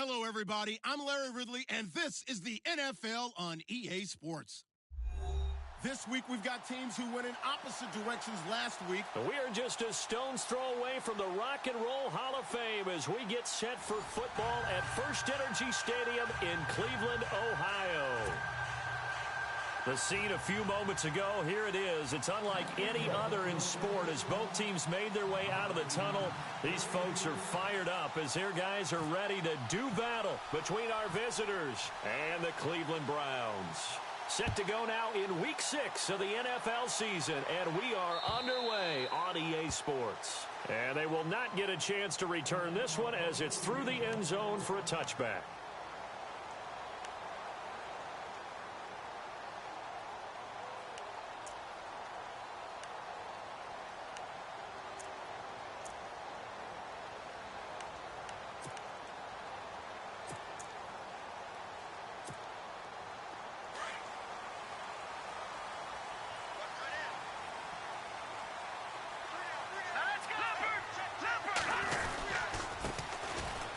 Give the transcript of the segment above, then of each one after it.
Hello, everybody. I'm Larry Ridley, and this is the NFL on EA Sports. This week, we've got teams who went in opposite directions last week. We are just a stone's throw away from the Rock and Roll Hall of Fame as we get set for football at First Energy Stadium in Cleveland, Ohio. The scene a few moments ago, here it is. It's unlike any other in sport as both teams made their way out of the tunnel. These folks are fired up as their guys are ready to do battle between our visitors and the Cleveland Browns. Set to go now in Week 6 of the NFL season, and we are underway on EA Sports. And they will not get a chance to return this one as it's through the end zone for a touchback.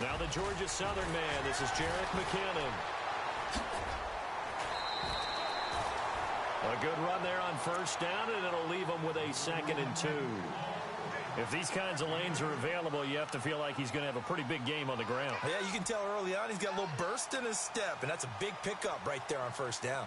Now the Georgia Southern man, this is Jerick McKinnon. A good run there on first down, and it'll leave him with a 2nd and 2. If these kinds of lanes are available, you have to feel like he's going to have a pretty big game on the ground. Yeah, you can tell early on he's got a little burst in his step, and that's a big pickup right there on first down.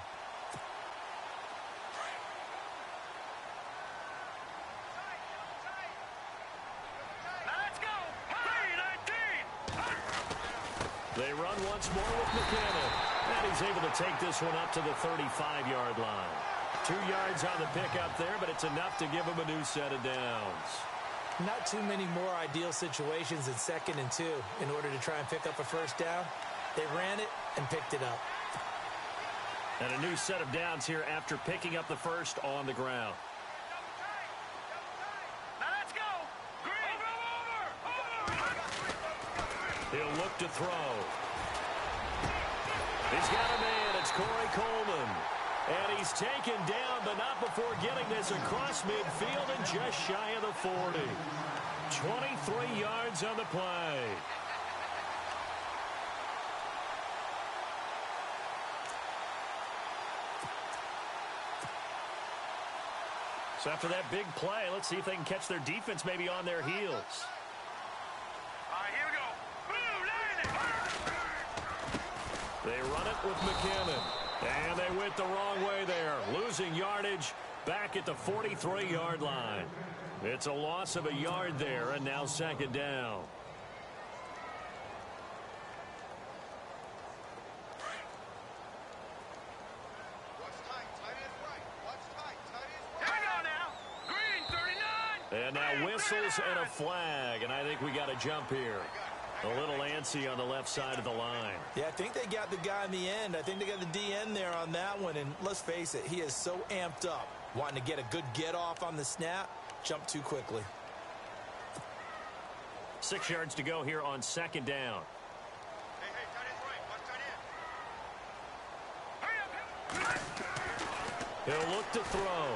They run once more with McKinnon. And he's able to take this one up to the 35-yard line. 2 yards on the pickup there, but it's enough to give him a new set of downs. Not too many more ideal situations than 2nd and 2 in order to try and pick up a first down. They ran it and picked it up. And a new set of downs here after picking up the first on the ground. He'll look to throw. He's got a man. It's Corey Coleman. And he's taken down, but not before getting this across midfield and just shy of the 40. 23 yards on the play. So after that big play, let's see if they can catch their defense maybe on their heels. They run it with McKinnon. And they went the wrong way there. Losing yardage back at the 43-yard line. It's a loss of a yard there, and now 2nd down. And now whistles and a flag, and I think we got a jump here. A little antsy on the left side of the line. Yeah, I think they got the guy in the end. I think they got the DN there on that one. And let's face it, he is so amped up, wanting to get a good get-off on the snap, jump too quickly. 6 yards to go here on 2nd down. Hey, tight end's right. Watch tight end. He'll look to throw.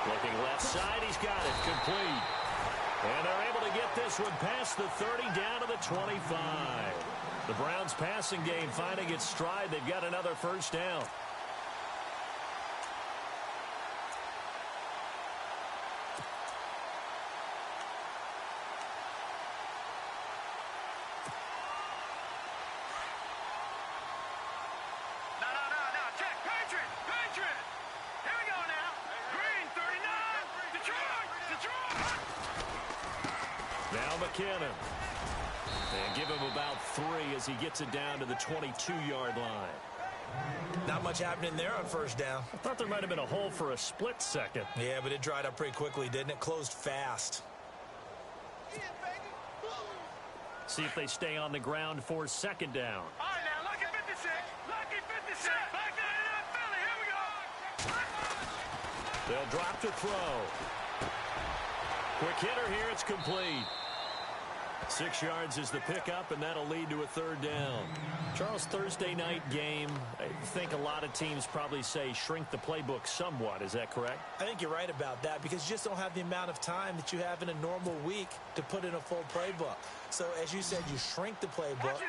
Looking left side, he's got it. Complete. And they're able to get this one past the 30 down to the 25. The Browns passing game finding its stride. They've got another first down. No. Check. Patriot. Here we go now. Green, 39. Detroit. Now McKinnon. And give him about 3 as he gets it down to the 22-yard line. Not much happening there on first down. I thought there might have been a hole for a split second. Yeah, but it dried up pretty quickly, didn't it? Closed fast. See if they stay on the ground for 2nd down. All right, now, lucky 56. Lucky 56. Back to Philly. Here we go. They'll drop to throw. Quick hitter here. It's complete. 6 yards is the pickup, and that'll lead to a third down. Charles, Thursday night game, I think a lot of teams probably say shrink the playbook somewhat. Is that correct? I think you're right about that because you just don't have the amount of time that you have in a normal week to put in a full playbook. So, as you said, you shrink the playbook,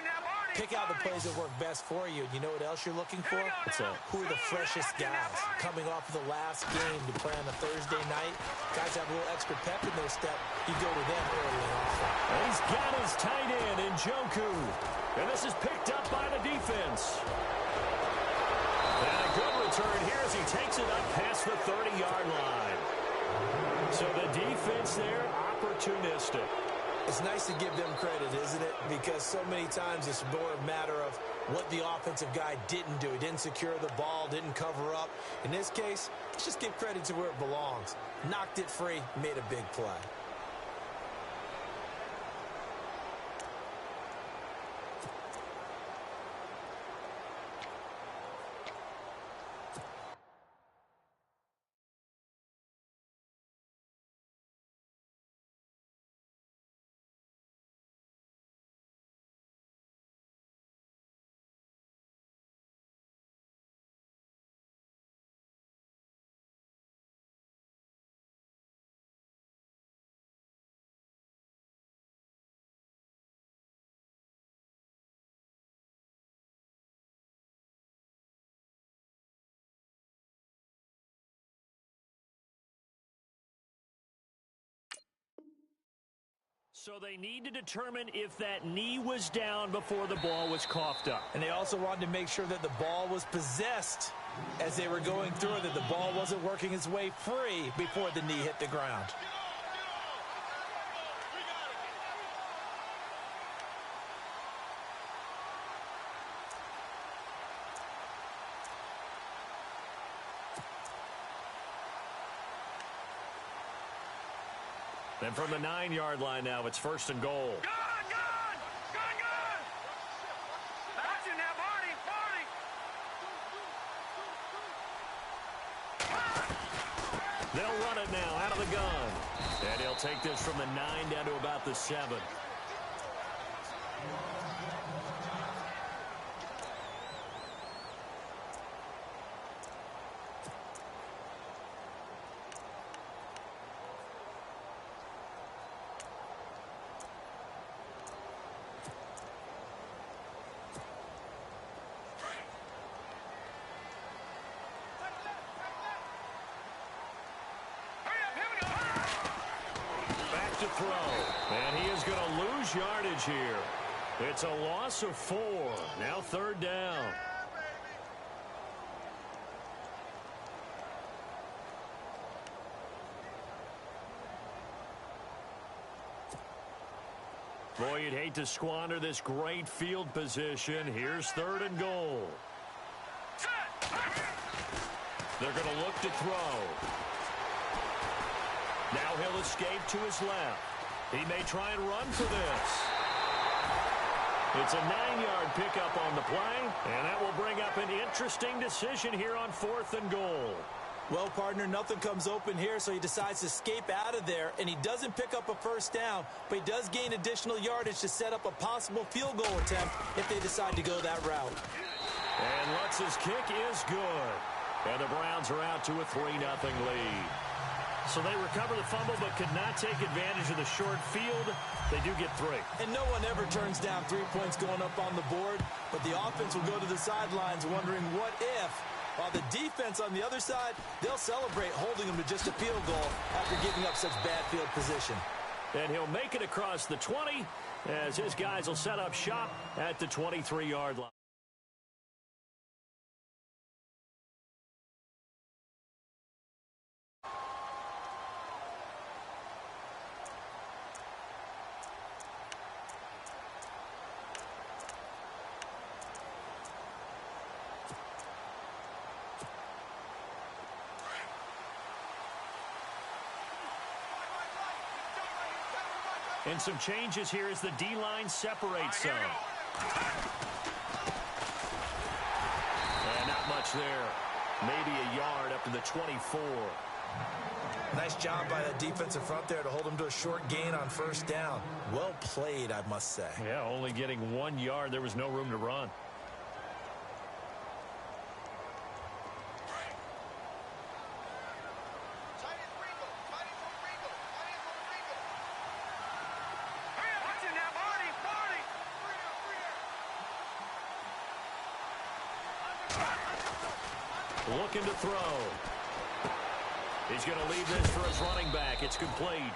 pick out the plays that work best for you. You know what else you're looking for? What's that? Who are the freshest guys coming off of the last game to play on a Thursday night? Guys have a little extra pep in their step. You go to them early and often. He's got his tight end in Njoku. And this is picked up by the defense. And a good return here as he takes it up past the 30-yard line. So the defense there, opportunistic. It's nice to give them credit, isn't it? Because so many times it's more a matter of what the offensive guy didn't do. He didn't secure the ball, didn't cover up. In this case, let's just give credit to where it belongs. Knocked it free, made a big play. So they need to determine if that knee was down before the ball was coughed up. And they also wanted to make sure that the ball was possessed as they were going through it, that the ball wasn't working its way free before the knee hit the ground. And from the 9-yard line now, it's 1st and goal. Gun! That's you now, Barney! They'll run it now out of the gun. And he'll take this from the 9 down to about the 7. To throw, and he is going to lose yardage here. It's a loss of 4. Now 3rd down. Boy, you'd hate to squander this great field position. Here's 3rd and goal. They're going to look to throw. Now he'll escape to his left. He may try and run for this. It's a 9-yard pickup on the play, and that will bring up an interesting decision here on 4th and goal. Well, partner, nothing comes open here, so he decides to escape out of there, and he doesn't pick up a first down, but he does gain additional yardage to set up a possible field goal attempt if they decide to go that route. And Lutz's kick is good. And the Browns are out to a 3-0 lead. So they recover the fumble but could not take advantage of the short field. They do get 3. And no one ever turns down 3 points going up on the board, but the offense will go to the sidelines wondering what if. While the defense on the other side, they'll celebrate holding them to just a field goal after giving up such bad field position. And he'll make it across the 20 as his guys will set up shop at the 23-yard line. And some changes here as the D-line separates some. And not much there. Maybe a yard up to the 24. Nice job by that defensive front there to hold him to a short gain on first down. Well played, I must say. Yeah, only getting 1 yard. There was no room to run. Looking to throw. He's going to leave this for his running back. It's complete.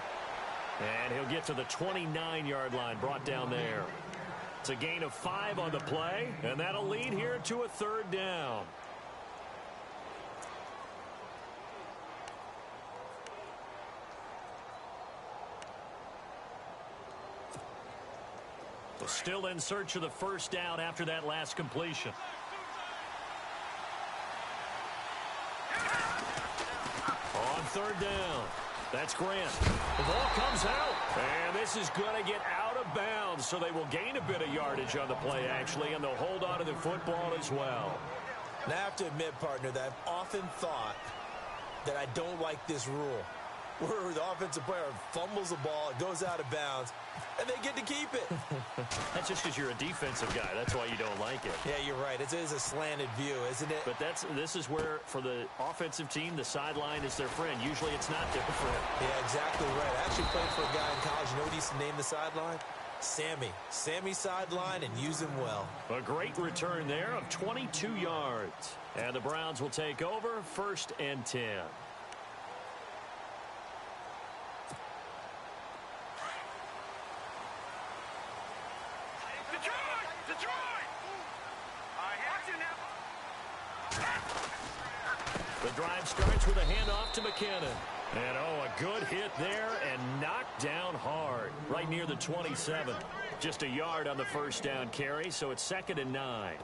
And he'll get to the 29-yard line, brought down there. It's a gain of 5 on the play, and that'll lead here to a third down. Still in search of the first down after that last completion. On third down, that's Grant. The ball comes out, and this is going to get out of bounds, so they will gain a bit of yardage on the play, actually, and they'll hold on to the football as well. Now, I have to admit, partner, that I've often thought that I don't like this rule, where the offensive player fumbles the ball, it goes out of bounds, and they get to keep it. That's just because you're a defensive guy. That's why you don't like it. Yeah, you're right. It is a slanted view, isn't it? But this is where, for the offensive team, the sideline is their friend. Usually it's not their friend. Yeah, exactly right. I actually played for a guy in college. You know what he used to name the sideline? Sammy. Sammy sideline, and use him well. A great return there of 22 yards. And the Browns will take over, 1st and 10. The drive starts with a handoff to McKinnon. And, a good hit there and knocked down hard. Right near the 27. Just a yard on the first down carry, so it's 2nd and 9.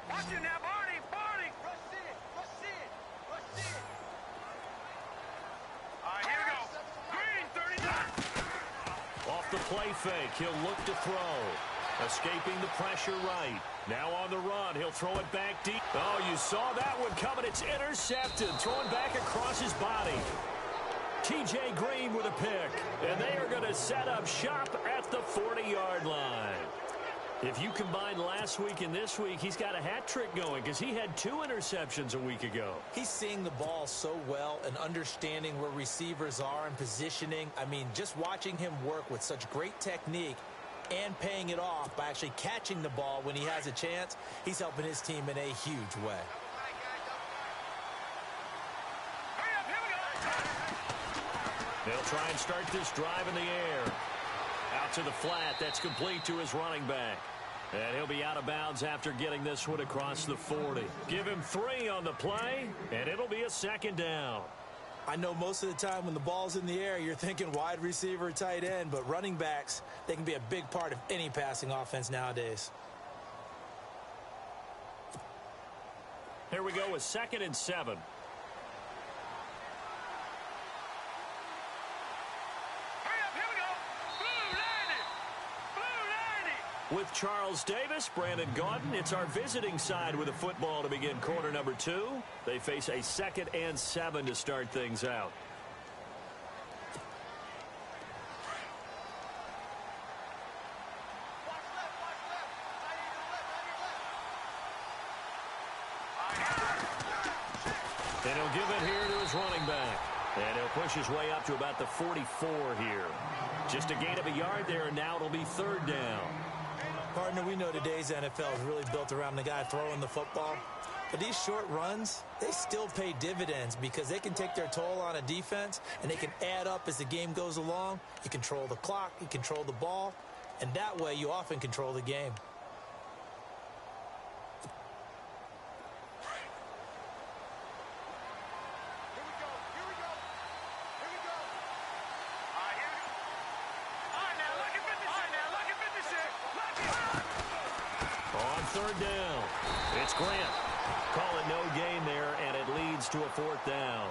Watch it now, Barney! Barney! Rush in! Rush in! Rush in! All right, here we go. Green, 39! Off the play fake, he'll look to throw. Escaping the pressure right. Now on the run, he'll throw it back deep. Oh, you saw that one coming. It's intercepted. Thrown back across his body. T.J. Green with a pick. And they are going to set up shop at the 40-yard line. If you combine last week and this week, he's got a hat trick going because he had 2 interceptions a week ago. He's seeing the ball so well and understanding where receivers are and positioning. I mean, just watching him work with such great technique and paying it off by actually catching the ball when he has a chance, he's helping his team in a huge way. They'll try and start this drive in the air. Out to the flat. That's complete to his running back. And he'll be out of bounds after getting this one across the 40. Give him 3 on the play, and it'll be a 2nd down. I know most of the time when the ball's in the air, you're thinking wide receiver, tight end, but running backs, they can be a big part of any passing offense nowadays. Here we go with 2nd and 7. With Charles Davis, Brandon Gaudin, it's our visiting side with a football to begin quarter number 2. They face a 2nd and 7 to start things out. And he'll give it here to his running back. And he'll push his way up to about the 44 here. Just a gain of a yard there, and now it'll be 3rd down. Partner, we know today's NFL is really built around the guy throwing the football. But these short runs, they still pay dividends because they can take their toll on a defense, and they can add up as the game goes along. You control the clock, you control the ball, and that way you often control the game. Third down. It's Grant. Call it no gain there, and it leads to a 4th down.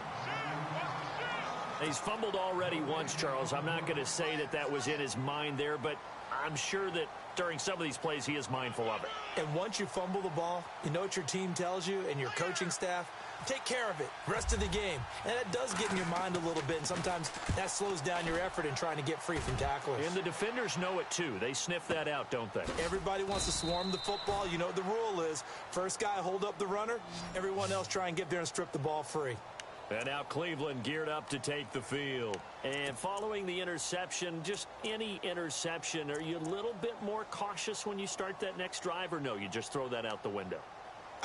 He's fumbled already once, Charles. I'm not going to say that was in his mind there, but I'm sure that during some of these plays he is mindful of it. And once you fumble the ball, you know what your team tells you and your coaching staff? Take care of it. Rest of the game. And that does get in your mind a little bit, and sometimes that slows down your effort in trying to get free from tacklers. And the defenders know it too. They sniff that out, don't they? Everybody wants to swarm the football. You know what the rule is. First guy hold up the runner. Everyone else try and get there and strip the ball free. And now Cleveland geared up to take the field. And following the interception, just any interception, are you a little bit more cautious when you start that next drive, or no, you just throw that out the window?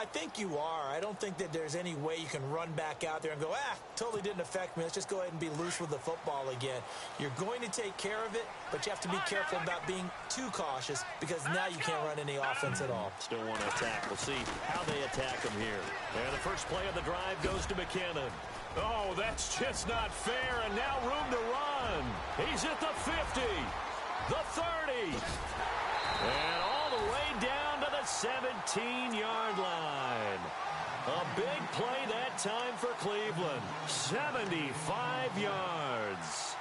I think you are. I don't think that there's any way you can run back out there and go, totally didn't affect me. Let's just go ahead and be loose with the football again. You're going to take care of it, but you have to be careful about being too cautious because now you can't run any offense at all. Still want to attack. We'll see how they attack them here. And the first play of the drive goes to McKinnon. Oh, that's just not fair, and now room to run. He's at the 50, the 30, and all the way down to the 17-yard line. A big play that time for Cleveland, 75 yards.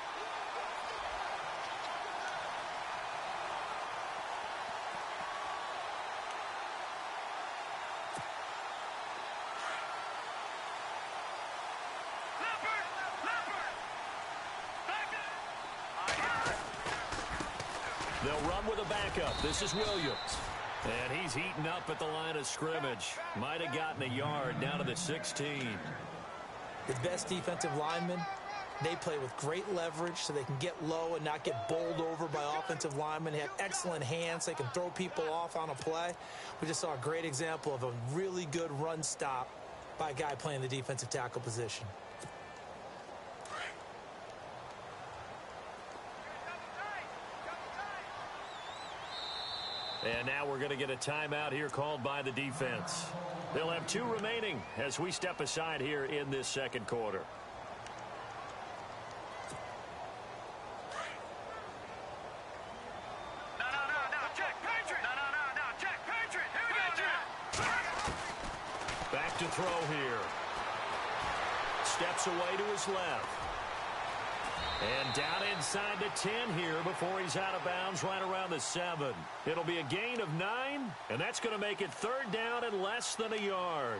They'll run with a backup. This is Williams. And he's heating up at the line of scrimmage. Might have gotten a yard down to the 16. The best defensive linemen, they play with great leverage so they can get low and not get bowled over by offensive linemen. They have excellent hands. They can throw people off on a play. We just saw a great example of a really good run stop by a guy playing the defensive tackle position. And now we're going to get a timeout here called by the defense. They'll have 2 remaining as we step aside here in this second quarter. No, check, Patriot. No, check, Patriot. Here we go now. Back to throw here. Steps away to his left. And down inside the 10 here before he's out of bounds right around the 7. It'll be a gain of 9, and that's going to make it 3rd down and less than a yard.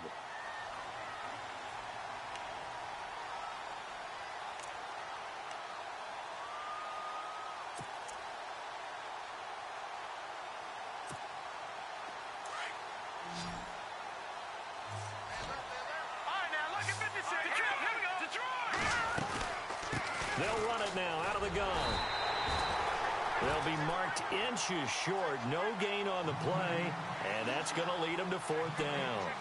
All right, now, look at 56. Detroit, here we go. Detroit! They'll run it now out of the gun. They'll be marked inches short. No gain on the play, and that's going to lead them to 4th down.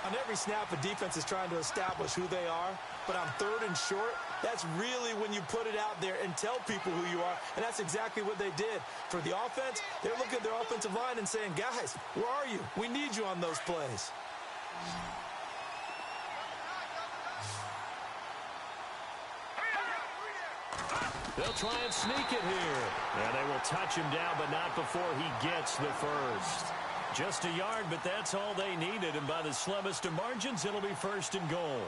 On every snap, a defense is trying to establish who they are, but on 3rd and short, that's really when you put it out there and tell people who you are, and that's exactly what they did. For the offense, they're looking at their offensive line and saying, guys, where are you? We need you on those plays. They'll try and sneak it here. And they will touch him down, but not before he gets the first. Just a yard, but that's all they needed. And by the slimmest of margins, it'll be 1st and goal.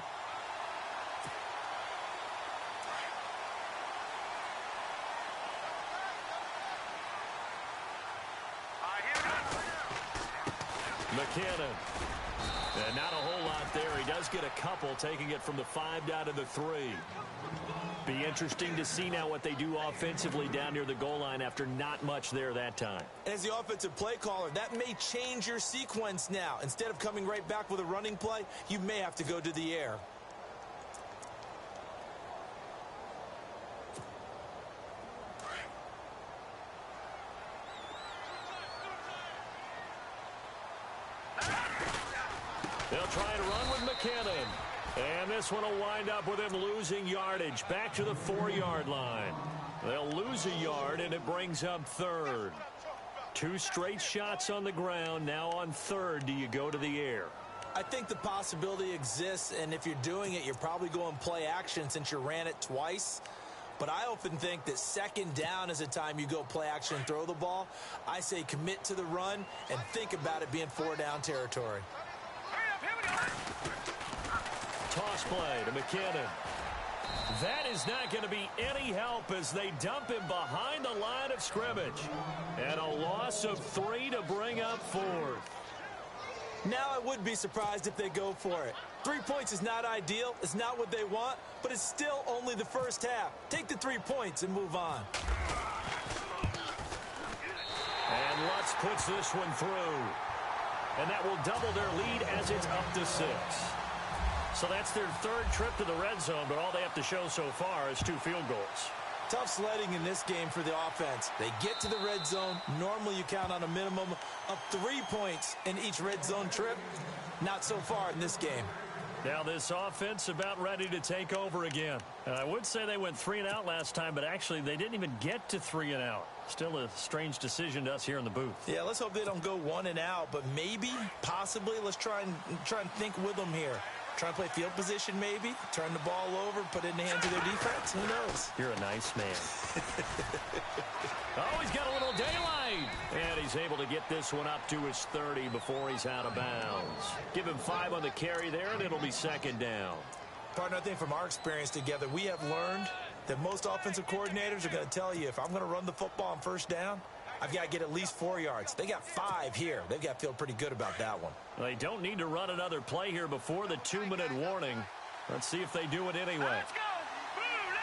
McKinnon. And not a whole lot there. He does get a couple, taking it from the 5 down to the 3. Be interesting to see now what they do offensively down near the goal line after not much there that time. As the offensive play caller, that may change your sequence now. Instead of coming right back with a running play, you may have to go to the air. They'll try and run with McKinnon. And this one will wind up with him losing yardage back to the 4-yard line. They'll lose a yard, and it brings up 3rd. 2 straight shots on the ground. Now on 3rd, do you go to the air? I think the possibility exists, and if you're doing it, you're probably going play action since you ran it twice. But I often think that 2nd down is a time you go play action and throw the ball. I say commit to the run and think about it being 4-down territory. Toss play to McKinnon. That is not going to be any help as they dump him behind the line of scrimmage. And a loss of 3 to bring up 4th. Now I would be surprised if they go for it. 3 points is not ideal. It's not what they want, but it's still only the first half. Take the 3 points and move on. And Lutz puts this one through. And that will double their lead as it's up to 6. So that's their 3rd trip to the red zone, but all they have to show so far is 2 field goals. Tough sledding in this game for the offense. They get to the red zone. Normally you count on a minimum of 3 points in each red zone trip. Not so far in this game. Now this offense about ready to take over again. And I would say they went 3 and out last time, but actually they didn't even get to 3 and out. Still a strange decision to us here in the booth. Yeah, let's hope they don't go 1 and out, but maybe, possibly, let's try and think with them here. Try and play field position maybe, turn the ball over, put it in the hands of their defense. Who knows? You're a nice man. Oh, he's got a little daylight. And he's able to get this one up to his 30 before he's out of bounds. Give him 5 on the carry there, and it'll be 2nd down. Partner, I think from our experience together, we have learned that most offensive coordinators are going to tell you, if I'm going to run the football on 1st down, I've got to get at least 4 yards. They got 5 here. They've got to feel pretty good about that one. They don't need to run another play here before the 2-minute warning. Let's see if they do it anyway. Let's go. Blue 90.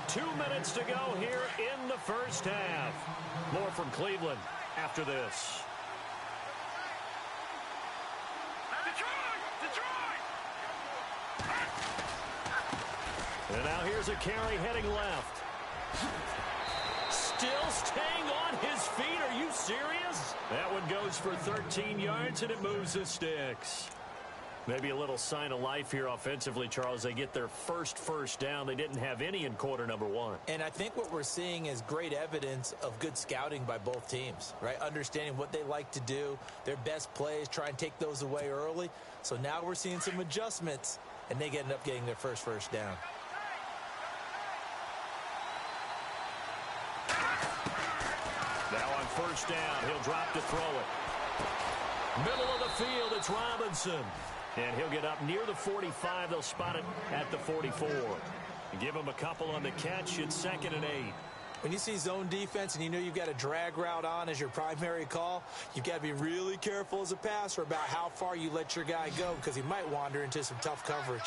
Blue 90. 2 minutes to go here in the first half. More from Cleveland after this. And now here's a carry heading left. Still staying on his feet. Are you serious? That one goes for 13 yards, and it moves the sticks. Maybe a little sign of life here offensively, Charles. They get their first down. They didn't have any in quarter number 1. And I think what we're seeing is great evidence of good scouting by both teams, right? Understanding what they like to do, their best plays, try and take those away early. So now we're seeing some adjustments, and they end up getting their first down. Now on 1st down, he'll drop to throw it. Middle of the field, it's Robinson. And he'll get up near the 45. They'll spot it at the 44. Give him a couple on the catch. It's 2nd and 8. When you see zone defense and you know you've got a drag route on as your primary call, you've got to be really careful as a passer about how far you let your guy go because he might wander into some tough coverage.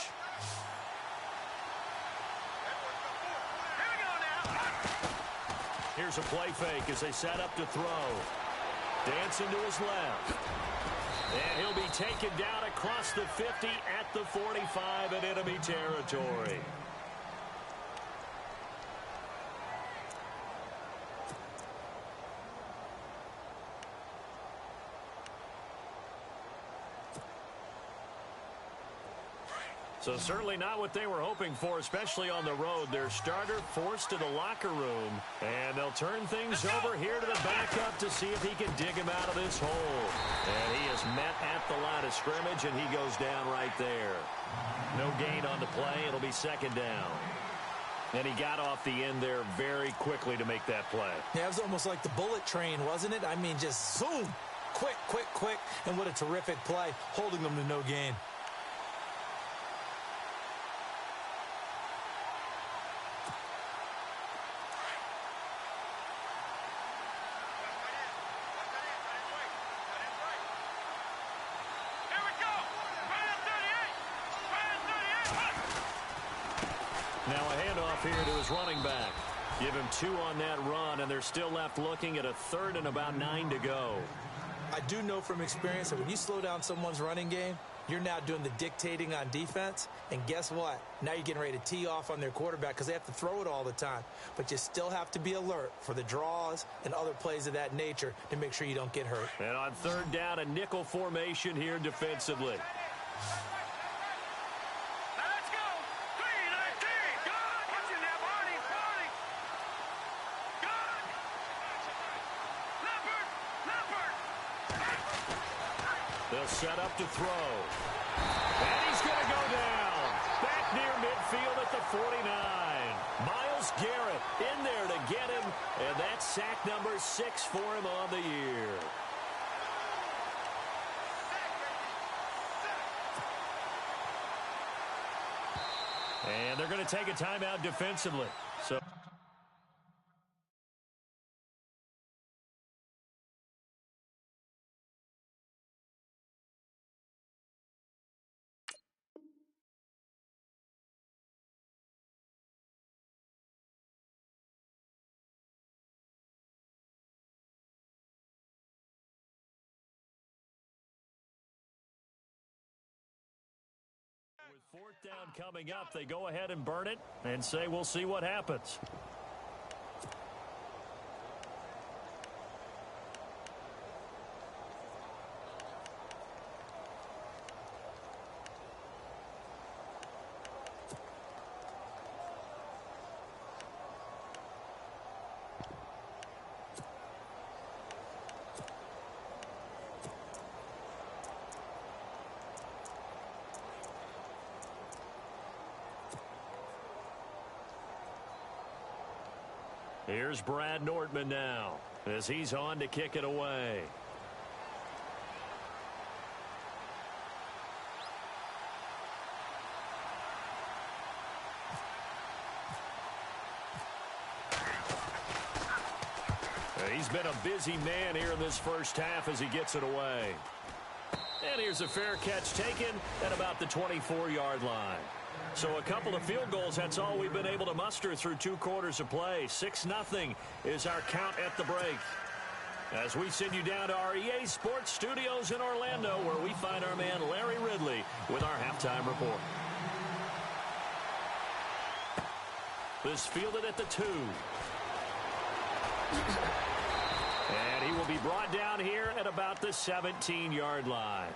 Here's a play fake as they set up to throw. Dancing to his left. And he'll be taken down across the 50 at the 45 in enemy territory. So certainly not what they were hoping for, especially on the road. Their starter forced to the locker room, and they'll turn things over here to the backup to see if he can dig him out of this hole. And he is met at the line of scrimmage, and he goes down right there. No gain on the play. It'll be 2nd down. And he got off the end there very quickly to make that play. Yeah, it was almost like the bullet train, wasn't it? I mean, just zoom, quick, and what a terrific play, holding them to no gain. Now a handoff here to his running back. Give him 2 on that run, and they're still left looking at a 3rd and about 9 to go. I do know from experience that when you slow down someone's running game, you're now doing the dictating on defense. And guess what? Now you're getting ready to tee off on their quarterback because they have to throw it all the time. But you still have to be alert for the draws and other plays of that nature to make sure you don't get hurt. And on 3rd down, a nickel formation here defensively. They'll set up to throw. And he's going to go down. Back near midfield at the 49. Myles Garrett in there to get him, and that's sack number 6 for him on the year. And they're going to take a timeout defensively. So with 4th down coming up, they go ahead and burn it and say we'll see what happens. Here's Brad Nordman now as he's on to kick it away. He's been a busy man here in this first half as he gets it away. And here's a fair catch taken at about the 24-yard line. So a couple of field goals, that's all we've been able to muster through 2 quarters of play. 6-0 is our count at the break. As we send you down to our EA Sports Studios in Orlando, where we find our man Larry Ridley with our halftime report. This fielded at the 2. And he will be brought down here at about the 17-yard line.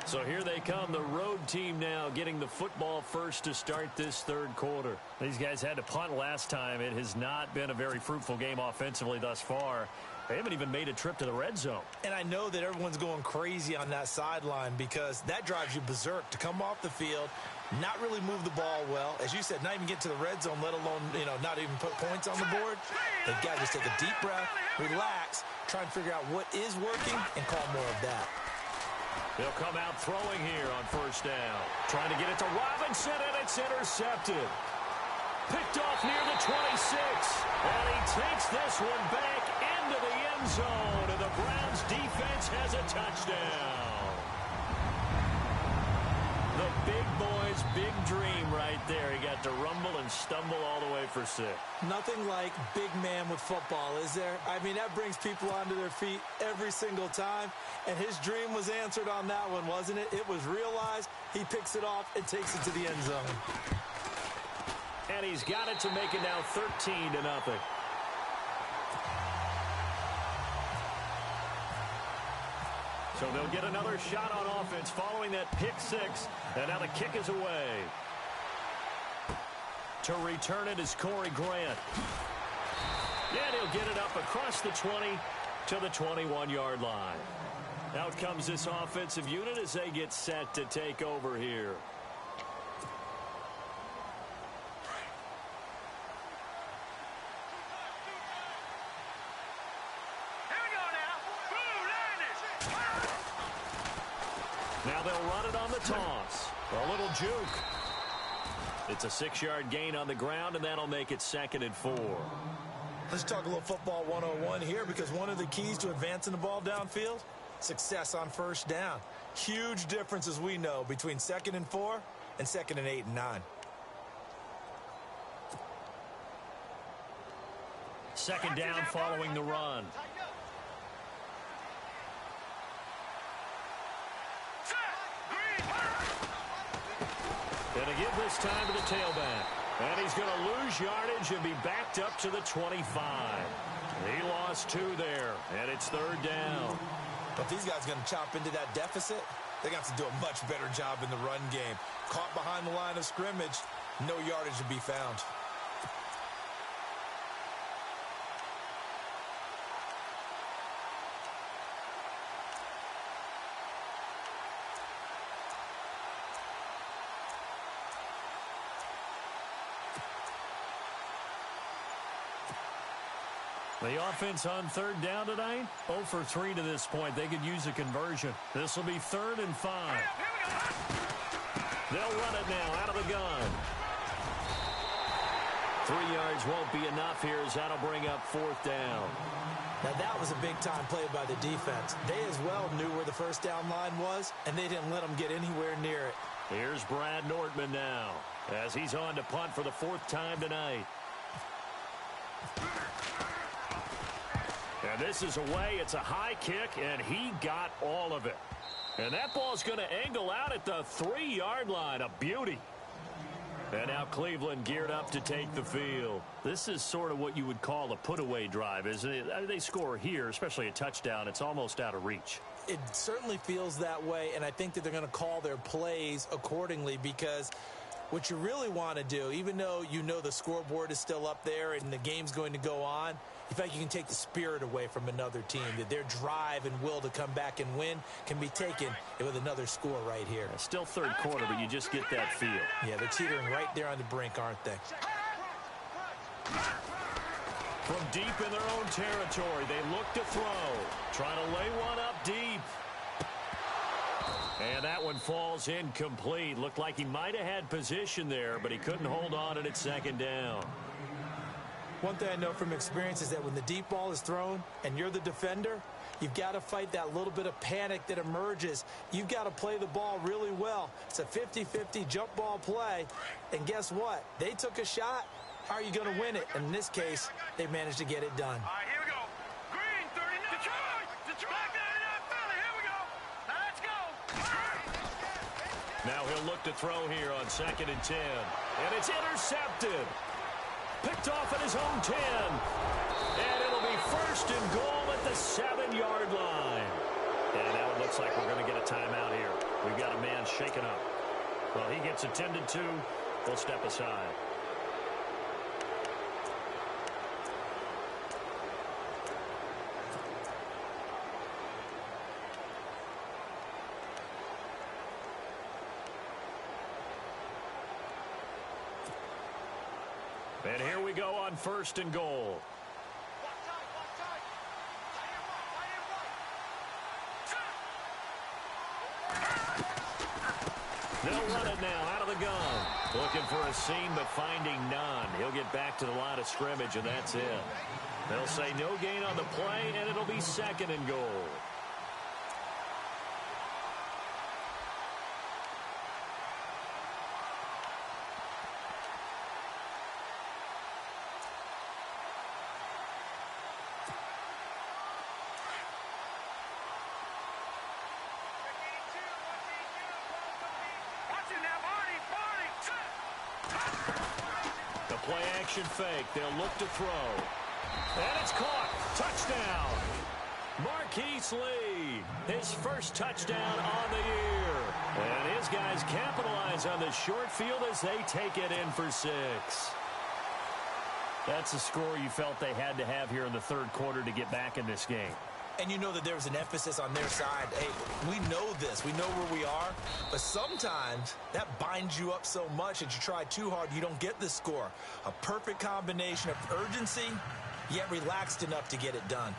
So here they come, the road team now getting the football first to start this 3rd quarter. These guys had to punt last time. It has not been a very fruitful game offensively thus far. They haven't even made a trip to the red zone. And I know that everyone's going crazy on that sideline because that drives you berserk to come off the field, not really move the ball well. As you said, not even get to the red zone, let alone, not even put points on the board. They've got to just take a deep breath, relax, try and figure out what is working and call more of that. They'll come out throwing here on 1st down. Trying to get it to Robinson, and it's intercepted. Picked off near the 26. And he takes this one back into the end zone. And the Browns defense has a touchdown. The big boy's big dream right there. He got to rumble and stumble all the way for 6. Nothing like big man with football, is there? I mean, that brings people onto their feet every single time. And his dream was answered on that one, wasn't it? It was realized. He picks it off and takes it to the end zone. And he's got it to make it now 13-0. So they'll get another shot on offense following that pick 6. And now the kick is away. To return it is Corey Grant. And he'll get it up across the 20 to the 21-yard line. Out comes this offensive unit as they get set to take over here. Now they'll run it on the toss. A little juke. It's a 6-yard gain on the ground, and that'll make it 2nd and 4. Let's talk a little football 101 here, because one of the keys to advancing the ball downfield, success on 1st down. Huge difference, as we know, between 2nd and 4 and 2nd and 8 and 9. 2nd down following the run. Going to give this time to the tailback. And he's going to lose yardage and be backed up to the 25. He lost 2 there, and it's 3rd down. But these guys are going to chop into that deficit. They're going to have to do a much better job in the run game. Caught behind the line of scrimmage, no yardage to be found. The offense on third down tonight, 0 for 3 to this point. They could use a conversion. This will be 3rd and 5. They'll run it now out of the gun. 3 yards won't be enough here as that'll bring up 4th down. Now, that was a big-time play by the defense. They as well knew where the first down line was, and they didn't let them get anywhere near it. Here's Brad Nortman now as he's on to punt for the 4th time tonight. And this is away. It's a high kick, and he got all of it. And that ball's going to angle out at the 3-yard line. A beauty. And now Cleveland geared up to take the field. This is sort of what you would call a put-away drive, isn't it? They score here, especially a touchdown. It's almost out of reach. It certainly feels that way, and I think that they're going to call their plays accordingly because what you really want to do, even though you know the scoreboard is still up there and the game's going to go on, in fact, you can take the spirit away from another team, that their drive and will to come back and win can be taken with another score right here. Still third quarter, but you just get that feel. Yeah, they're teetering right there on the brink, aren't they? From deep in their own territory, they look to throw. Trying to lay one up deep. And that one falls incomplete. Looked like he might have had position there, but he couldn't hold on and it's 2nd down. One thing I know from experience is that when the deep ball is thrown and you're the defender, you've got to fight that little bit of panic that emerges. You've got to play the ball really well. It's a 50-50 jump ball play. And guess what? They took a shot. How are you going to win it? And in this case, they managed to get it done. All right, here we go. Green, 39. Detroit! Detroit! Philly, here we go. Now let's go. Now he'll look to throw here on 2nd and 10. And it's intercepted. Picked off at his own 10. And it'll be 1st and goal at the 7-yard line. And now it looks like we're going to get a timeout here. We've got a man shaken up. Well, he gets attended to. We'll step aside. And here we go on 1st and goal. They'll run it now out of the gun. Looking for a seam, but finding none. He'll get back to the line of scrimmage, and that's it. They'll say no gain on the play, and it'll be 2nd and goal. Play action fake. They'll look to throw. And it's caught. Touchdown. Marquise Lee. His first touchdown on the year. And his guys capitalize on the short field as they take it in for 6. That's a score you felt they had to have here in the 3rd quarter to get back in this game. And you know that there was an emphasis on their side. Hey, we know this. We know where we are. But sometimes that binds you up so much that you try too hard, you don't get the score. A perfect combination of urgency, yet relaxed enough to get it done.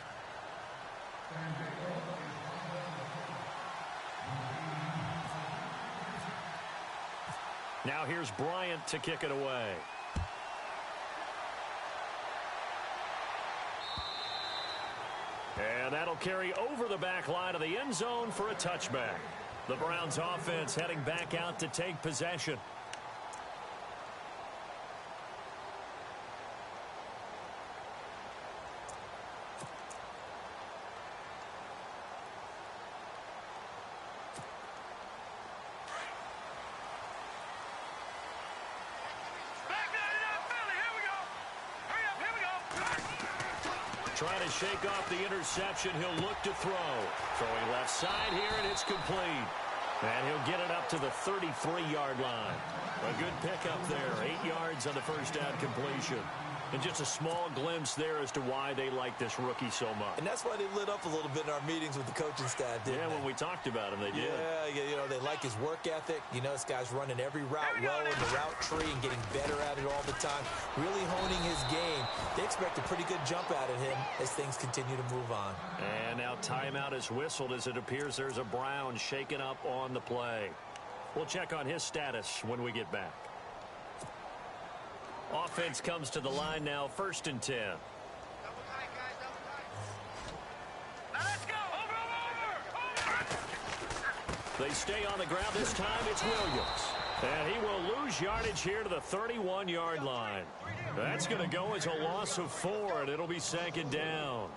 Now here's Bryant to kick it away. And that'll carry over the back line of the end zone for a touchback. The Browns offense heading back out to take possession. Trying to shake off the interception. He'll look to throw. Throwing left side here, and it's complete. And he'll get it up to the 33-yard line. A good pickup there. 8 yards on the first down completion. And just a small glimpse there as to why they like this rookie so much. And that's why they lit up a little bit in our meetings with the coaching staff, didn't they? When we talked about him, they did. Yeah, you know, they like his work ethic. You know, this guy's running every route well in the route tree and getting better at it all the time, really honing his game. They expect a pretty good jump out of him as things continue to move on. And now timeout is whistled as it appears there's a Brown shaken up on the play. We'll check on his status when we get back. Offense comes to the line now, 1st and 10. Now let's go. Over. They stay on the ground. This time it's Williams. And he will lose yardage here to the 31-yard line. That's going to go as a loss of 4, and it'll be 2nd down.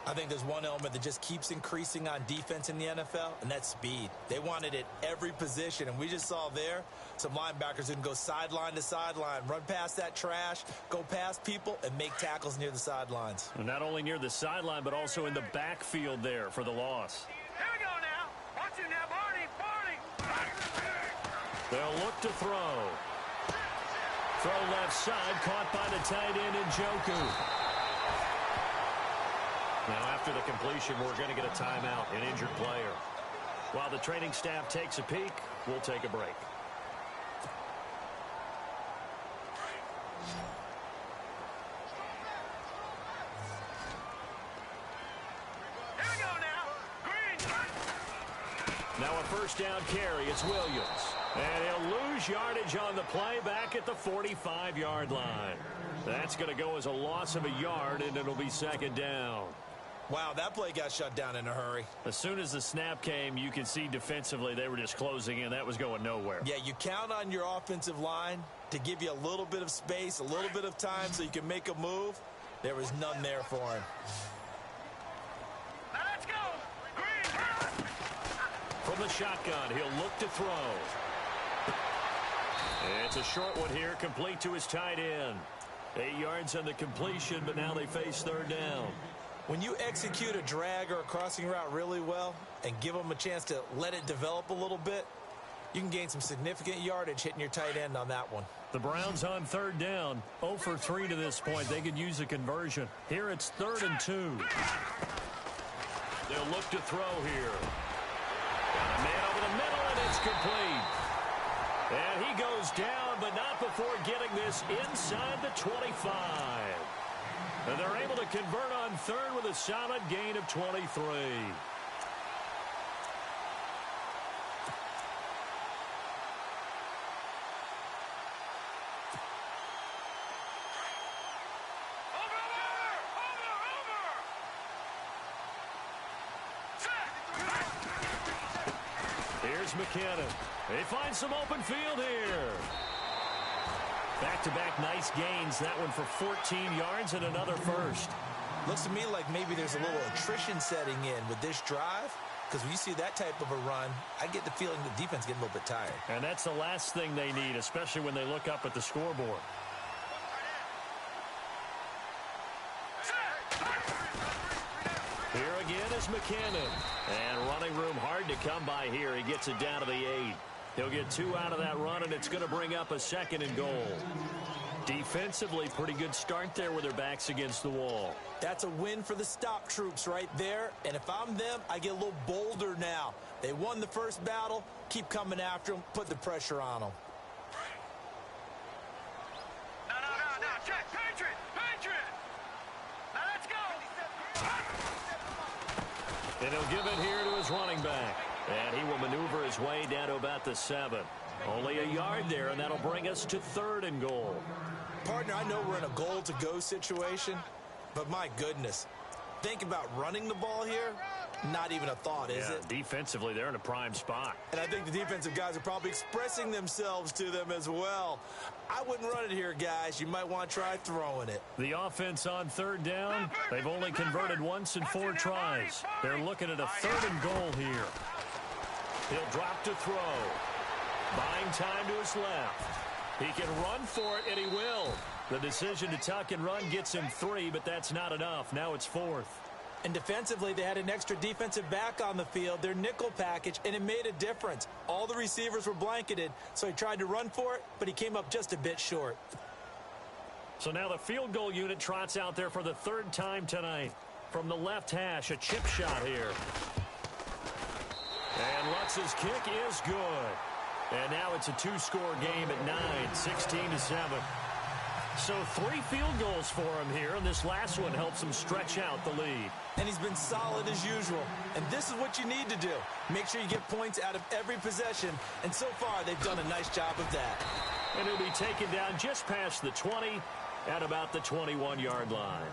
I think there's one element that just keeps increasing on defense in the NFL, and that's speed. They want it at every position, and we just saw there some linebackers who can go sideline to sideline, run past that trash, go past people, and make tackles near the sidelines. And not only near the sideline, but also in the backfield there for the loss. Here we go now. Watch it now, Barney. They'll look to throw. Throw left side, caught by the tight end Njoku. Now, after the completion, we're going to get a timeout, an injured player. While the training staff takes a peek, we'll take a break. Here we go now. Green. Now a 1st down carry. It's Williams. And he'll lose yardage on the play back at the 45-yard line. That's going to go as a loss of a yard, and it'll be 2nd down. Wow, that play got shut down in a hurry. As soon as the snap came, you could see defensively they were just closing in. That was going nowhere. Yeah, you count on your offensive line to give you a little bit of space, a little bit of time so you can make a move. There was none there for him. Now let's go. Green. From the shotgun, he'll look to throw. It's a short one here, complete to his tight end. 8 yards on the completion, but now they face 3rd down. When you execute a drag or a crossing route really well and give them a chance to let it develop a little bit, you can gain some significant yardage hitting your tight end on that one. The Browns on 3rd down, 0 for 3 to this point. They could use a conversion. Here it's 3rd and 2. They'll look to throw here. Got a man over the middle, and it's complete. And he goes down, but not before getting this inside the 25. And they're able to convert on 3rd with a solid gain of 23. Here's McKinnon. They find some open field here. Back-to-back nice gains. That one for 14 yards and another 1st. Looks to me like maybe there's a little attrition setting in with this drive, because when you see that type of a run, I get the feeling the defense getting a little bit tired. And that's the last thing they need, especially when they look up at the scoreboard. Here again is McKinnon. And running room hard to come by here. He gets it down to the 8. He'll get 2 out of that run, and it's going to bring up a 2nd and goal. Defensively, pretty good start there with their backs against the wall. That's a win for the stop troops right there. And if I'm them, I get a little bolder now. They won the first battle. Keep coming after them. Put the pressure on them. No. Check. Patriot. Now let's go. And he'll give it here to his running back. And he will maneuver his way down to about the 7. Only a yard there, and that'll bring us to 3rd and goal. Partner, I know we're in a goal-to-go situation, but my goodness. Think about running the ball here. Not even a thought, is it? Defensively, they're in a prime spot. And I think the defensive guys are probably expressing themselves to them as well. I wouldn't run it here, guys. You might want to try throwing it. The offense on 3rd down, they've only converted once in 4 tries. They're looking at a 3rd and goal here. He'll drop to throw. Buying time to his left. He can run for it, and he will. The decision to tuck and run gets him 3, but that's not enough. Now it's 4th. And defensively, they had an extra defensive back on the field, their nickel package, and it made a difference. All the receivers were blanketed, so he tried to run for it, but he came up just a bit short. So now the field goal unit trots out there for the third time tonight. From the left hash, a chip shot here. And Lutz's kick is good. And now it's a two-score game at 9, 16-7. So 3 field goals for him here, and this last one helps him stretch out the lead. And he's been solid as usual. And this is what you need to do. Make sure you get points out of every possession. And so far, they've done a nice job of that. And he'll be taken down just past the 20 at about the 21-yard line.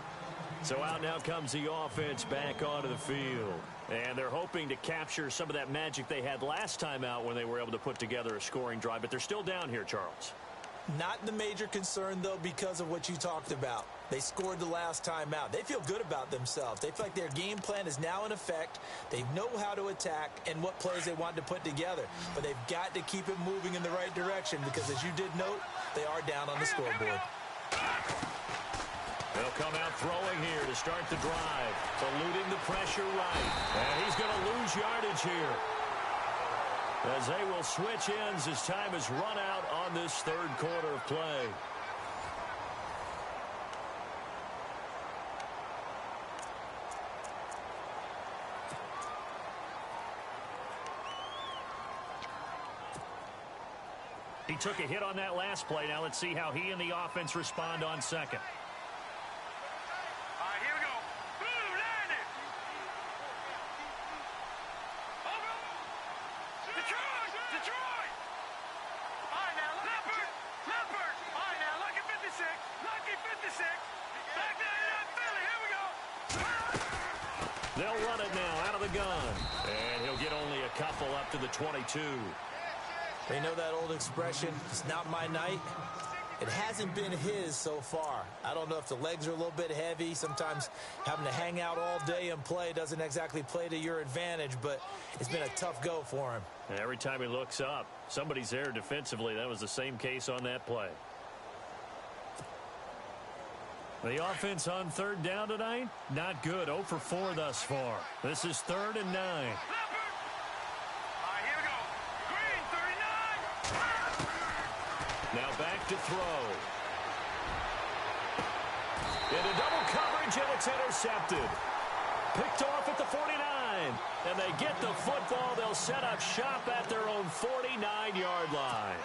So out now comes the offense back onto the field. And they're hoping to capture some of that magic they had last time out when they were able to put together a scoring drive. But they're still down here, Charles. Not the major concern, though, because of what you talked about. They scored the last time out. They feel good about themselves. They feel like their game plan is now in effect. They know how to attack and what plays they want to put together. But they've got to keep it moving in the right direction because, as you did note, they are down on the scoreboard. They'll come out throwing here to start the drive. Eluding the pressure right. And he's going to lose yardage here. As they will switch ends as time is run out on this third quarter of play. He took a hit on that last play. Now let's see how he and the offense respond on second. All right, here we go. Boom, landed. Over. Detroit, Detroit. All right, now, Leopard. All right, now, lucky 56. Lucky 56. Back down to Philly. Here we go. They'll run it now out of the gun. And he'll get only a couple up to the 22. They know that old expression, it's not my night. It hasn't been his so far. I don't know if the legs are a little bit heavy. Sometimes having to hang out all day and play doesn't exactly play to your advantage, but it's been a tough go for him. And every time he looks up, somebody's there defensively. That was the same case on that play. The offense on third down tonight, not good. 0 for 4 thus far. This is 3rd and 9. Now back to throw. Into double coverage, and it's intercepted. Picked off at the 49. And they get the football. They'll set up shop at their own 49-yard line.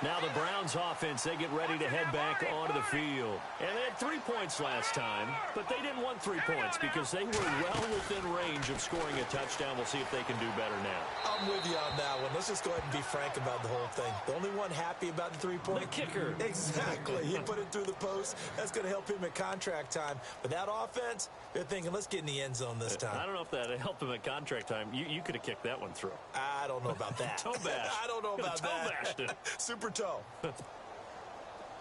Now the Browns offense, they get ready to head back onto the field. And they had 3 points last time, but they didn't want 3 points because they were well within range of scoring a touchdown. We'll see if they can do better now. I'm with you on that one. Let's just go ahead and be frank about the whole thing. The only one happy about the 3-point. The kicker. Exactly. He put it through the post. That's going to help him at contract time. But that offense, they're thinking, let's get in the end zone this time. I don't know if that helped him at contract time. You could have kicked that one through. I don't know about that. Toe bash. I don't know about that. Toe bashed it. Super toe.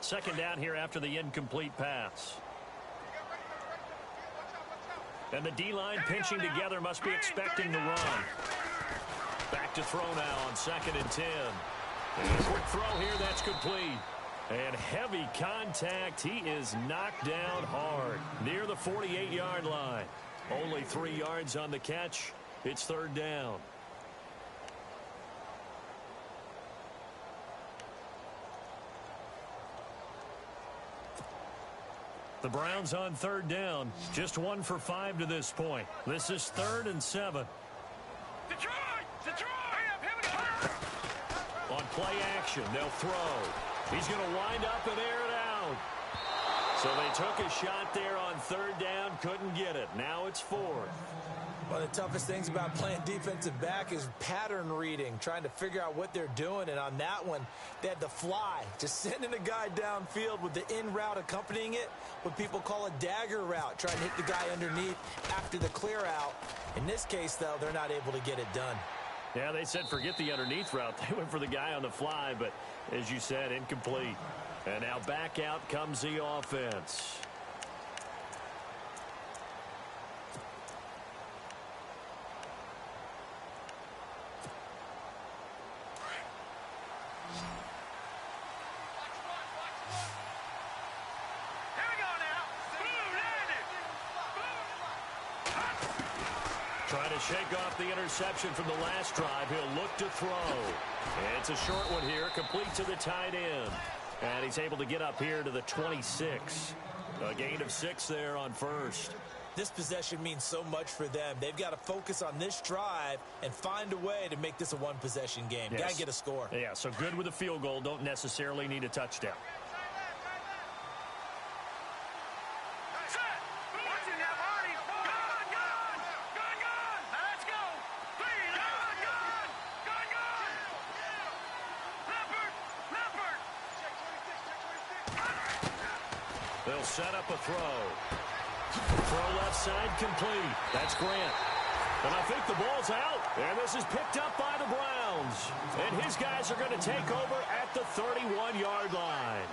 Second down here after the incomplete pass. And the D-line pinching together must be expecting the run. Back to throw now on 2nd and 10. And a quick throw here, that's complete. And heavy contact. He is knocked down hard near the 48-yard line. Only 3 yards on the catch. It's 3rd down. The Browns on 3rd down. Just 1 for 5 to this point. This is 3rd and 7. Detroit! Detroit! On play action, they'll throw. He's going to wind up and air it out. So they took a shot there on 3rd down, couldn't get it. Now it's 4th. One of the toughest things about playing defensive back is pattern reading, trying to figure out what they're doing. And on that one, they had to fly, just sending a guy downfield with the in route accompanying it, what people call a dagger route, trying to hit the guy underneath after the clear out. In this case, though, they're not able to get it done. Yeah, they said forget the underneath route. They went for the guy on the fly, but as you said, incomplete. And now back out comes the offense. Trying to shake off the interception from the last drive. He'll look to throw. It's a short one here, complete to the tight end. And he's able to get up here to the 26. A gain of 6 there on first. This possession means so much for them. They've got to focus on this drive and find a way to make this a one-possession game. Yes. Got to get a score. Yeah, so good with a field goal. Don't necessarily need a touchdown. They'll set up a throw. Throw left side complete. That's Grant. And I think the ball's out. And this is picked up by the Browns. And his guys are going to take over at the 31-yard line.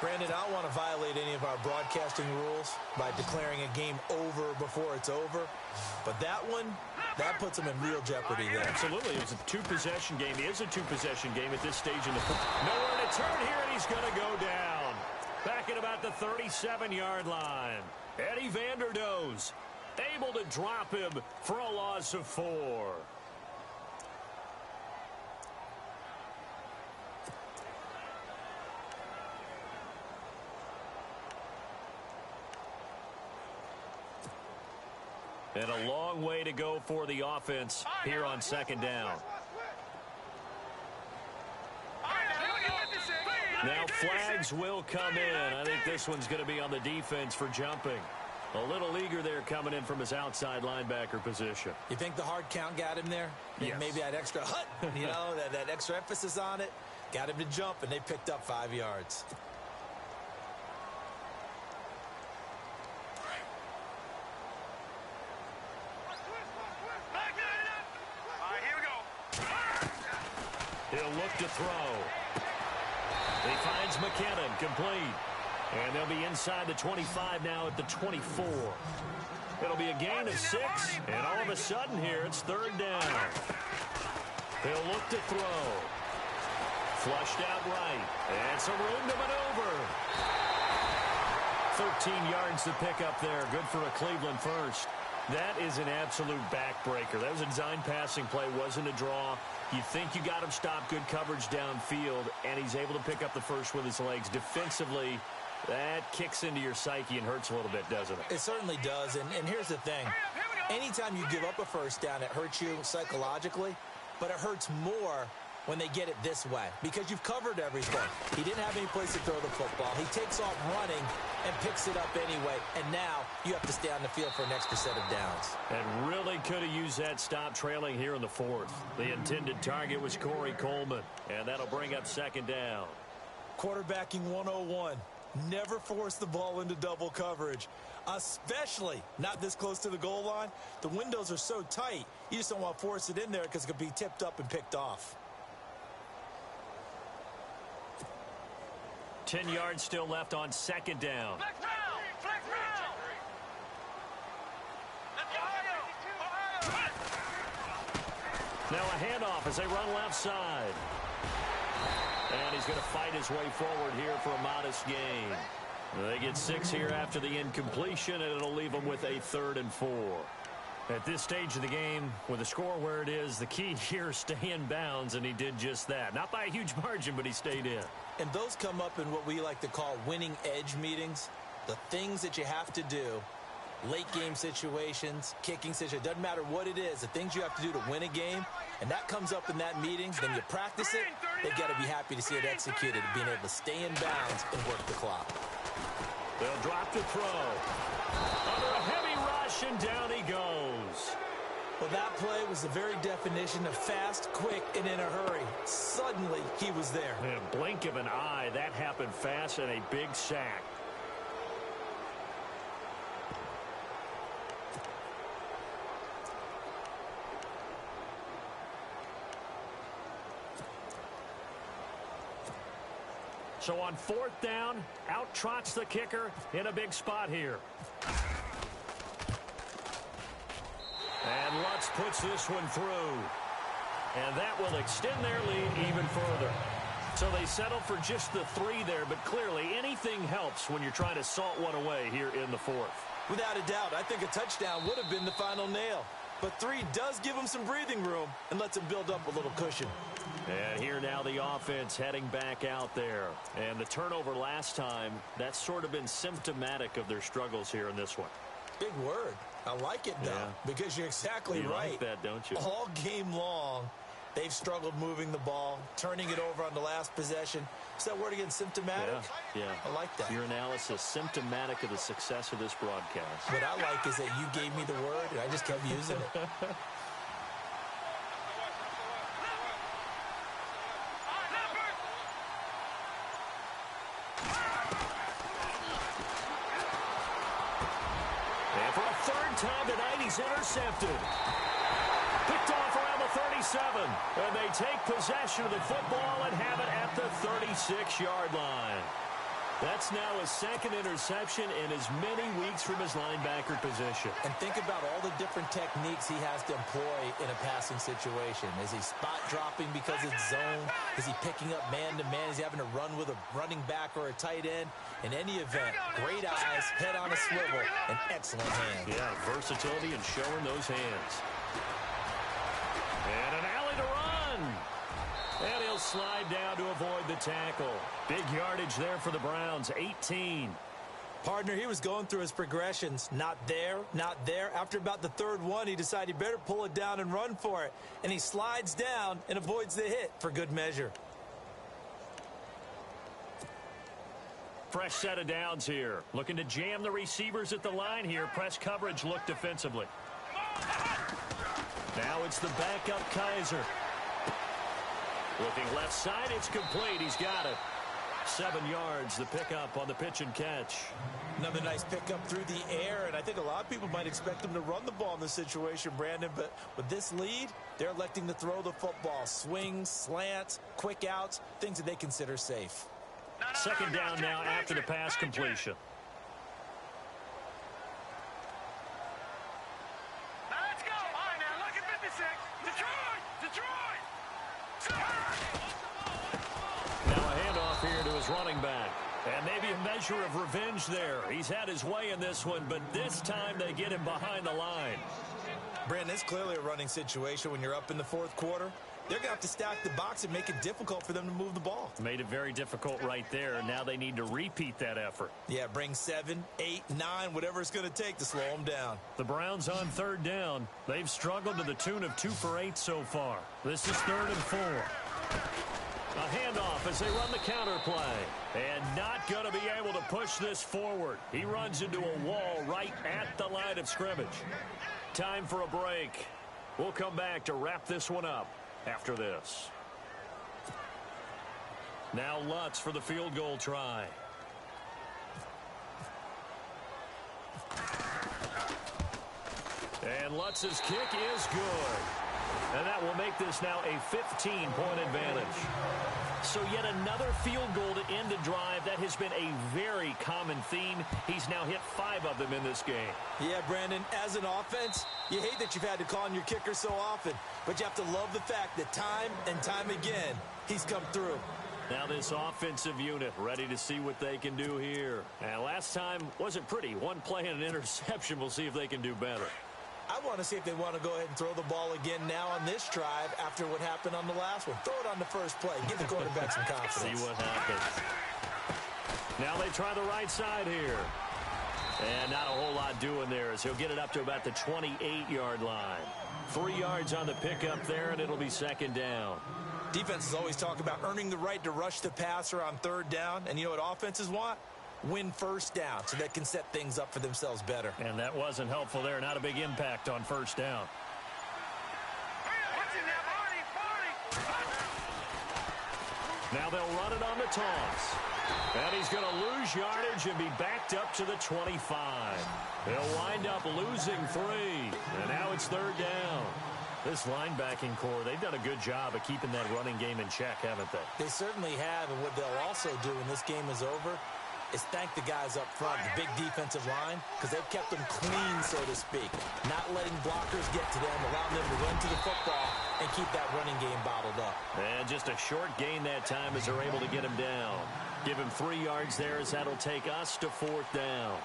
Brandon, I don't want to violate any of our broadcasting rules by declaring a game over before it's over. But that one, that puts them in real jeopardy there. Absolutely. It's a two-possession game. It is a two-possession game at this stage in the nowhere to turn here, and he's going to go down. Back at about the 37-yard line. Eddie Vanderdoes able to drop him for a loss of 4. And a long way to go for the offense here on second down. Now flags will come in. I think this one's going to be on the defense for jumping. A little eager there coming in from his outside linebacker position. You think the hard count got him there? Yes. Maybe that extra hut, you know, that extra emphasis on it. Got him to jump, and they picked up 5 yards. He'll look to throw. He finds McKinnon, complete. And they'll be inside the 25 now at the 24. It'll be a gain of 6, and all of a sudden here it's third down. He'll look to throw. Flushed out right, and some room to maneuver. 13 yards to pick up there. Good for a Cleveland first. That is an absolute backbreaker. That was a design passing play, wasn't a draw. You think you got him stopped, good coverage downfield, and he's able to pick up the first with his legs. Defensively, that kicks into your psyche and hurts a little bit, doesn't it? It certainly does, and here's the thing. Anytime you give up a first down, it hurts you psychologically, but it hurts more when they get it this way because you've covered everything. He didn't have any place to throw the football. He takes off running and picks it up anyway, and now you have to stay on the field for an extra set of downs. And really could have used that stop trailing here in the 4th. The intended target was Corey Coleman, and that'll bring up second down. Quarterbacking 101. Never force the ball into double coverage, especially not this close to the goal line. The windows are so tight, you just don't want to force it in there because it could be tipped up and picked off. 10 yards still left on second down. Now a handoff as they run left side. And he's going to fight his way forward here for a modest gain. They get 6 here after the incompletion, and it'll leave them with a 3rd and 4. At this stage of the game, with the score where it is, the key here is stay in bounds, and he did just that. Not by a huge margin, but he stayed in. And those come up in what we like to call winning edge meetings. The things that you have to do, late game situations, kicking situations, doesn't matter what it is, the things you have to do to win a game, and that comes up in that meeting, then you practice it, they've got to be happy to see it executed, being able to stay in bounds and work the clock. They'll drop the throw. Under a heavy rush, and down he goes. Well, that play was the very definition of fast, quick, and in a hurry. Suddenly, he was there. In a blink of an eye, that happened fast, and a big sack. So on 4th down, out trots the kicker in a big spot here. And Lutz puts this one through. And that will extend their lead even further. So they settle for just the 3 there, but clearly anything helps when you're trying to salt one away here in the 4th. Without a doubt, I think a touchdown would have been the final nail. But 3 does give them some breathing room and lets them build up a little cushion. And here now the offense heading back out there. And the turnover last time, that's sort of been symptomatic of their struggles here in this one. Big word. I like it, though, because you're exactly right. You like that, don't you? All game long, they've struggled moving the ball, turning it over on the last possession. Is that word again, symptomatic? Yeah. I like that. Your analysis, symptomatic of the success of this broadcast. What I like is that you gave me the word, and I just kept using it. And for a third time tonight, he's intercepted. Picked off around the 37. And they take possession of the football and have it at the 36-yard line. That's now his second interception in as many weeks from his linebacker position. And think about all the different techniques he has to employ in a passing situation. Is he spot dropping because it's zone? Is he picking up man-to-man? Is he having to run with a running back or a tight end? In any event, great eyes, head on a swivel, and excellent hands. Yeah, versatility and showing those hands. And an alley to run. And he'll slide down to avoid the tackle. Big yardage there for the Browns, 18. Partner, he was going through his progressions. Not there, not there. After about the third one, he decided he better pull it down and run for it. And he slides down and avoids the hit for good measure. Fresh set of downs here. Looking to jam the receivers at the line here. Press coverage look defensively. Now it's the backup Kaiser. Looking left side, it's complete. He's got it. 7 yards, the pickup on the pitch and catch. Another nice pickup through the air, and I think a lot of people might expect him to run the ball in this situation, Brandon, but with this lead, they're electing to throw the football. Swings, slants, quick outs, things that they consider safe. Second down now after the pass completion. Now let's go. All right, now look at 56. Detroit! Now a handoff here to his running back. And maybe a measure of revenge there. He's had his way in this one, but this time they get him behind the line. Brandon, it's clearly a running situation when you're up in the fourth quarter. They're going to have to stack the box and make it difficult for them to move the ball. Made it very difficult right there. Now they need to repeat that effort. Yeah, bring 7, 8, 9, whatever it's going to take to slow them down. The Browns on third down. They've struggled to the tune of 2 for 8 so far. This is 3rd and 4. A handoff as they run the counter play. And not going to be able to push this forward. He runs into a wall right at the line of scrimmage. Time for a break. We'll come back to wrap this one up after this. Now Lutz for the field goal try. And Lutz's kick is good. And that will make this now a 15-point advantage. So yet another field goal to end a drive. That has been a very common theme. He's now hit 5 of them in this game. Yeah, Brandon, as an offense, you hate that you've had to call on your kicker so often, but you have to love the fact that time and time again, he's come through. Now this offensive unit ready to see what they can do here. And last time wasn't pretty. One play and an interception. We'll see if they can do better. I want to see if they want to go ahead and throw the ball again now on this drive after what happened on the last one. Throw it on the first play. Give the quarterback some confidence. See what happens. Now they try the right side here. And not a whole lot doing there as he'll get it up to about the 28-yard line. 3 yards on the pickup there, and it'll be second down. Defenses always talk about earning the right to rush the passer on third down. And you know what offenses want? Win first down so they can set things up for themselves better. And that wasn't helpful there. Not a big impact on first down. Now they'll run it on the toss. And he's going to lose yardage and be backed up to the 25. He'll wind up losing 3. And now it's third down. This linebacking core, they've done a good job of keeping that running game in check, haven't they? They certainly have, and what they'll also do when this game is over is thank the guys up front, the big defensive line, because they've kept them clean, so to speak. Not letting blockers get to them, allowing them to run to the football and keep that running game bottled up. And just a short gain that time as they're able to get him down. Give him 3 yards there as that'll take us to 4th down.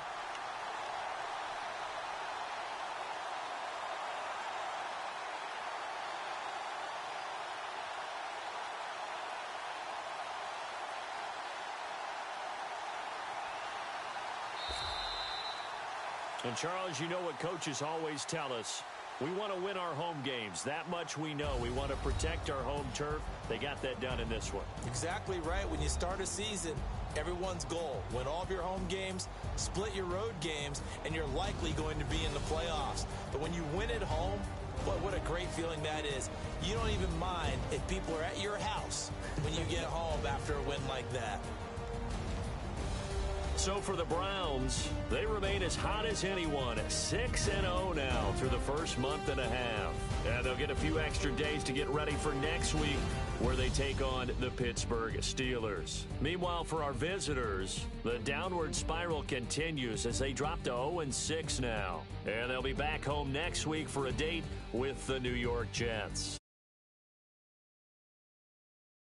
And, Charles, you know what coaches always tell us. We want to win our home games. That much we know. We want to protect our home turf. They got that done in this one. Exactly right. When you start a season, everyone's goal: win all of your home games, split your road games, and you're likely going to be in the playoffs. But when you win at home, what a great feeling that is. You don't even mind if people are at your house when you get home after a win like that. So for the Browns, they remain as hot as anyone, 6-0 now through the first month and a half. And they'll get a few extra days to get ready for next week, where they take on the Pittsburgh Steelers. Meanwhile, for our visitors, the downward spiral continues as they drop to 0-6 now. And they'll be back home next week for a date with the New York Jets.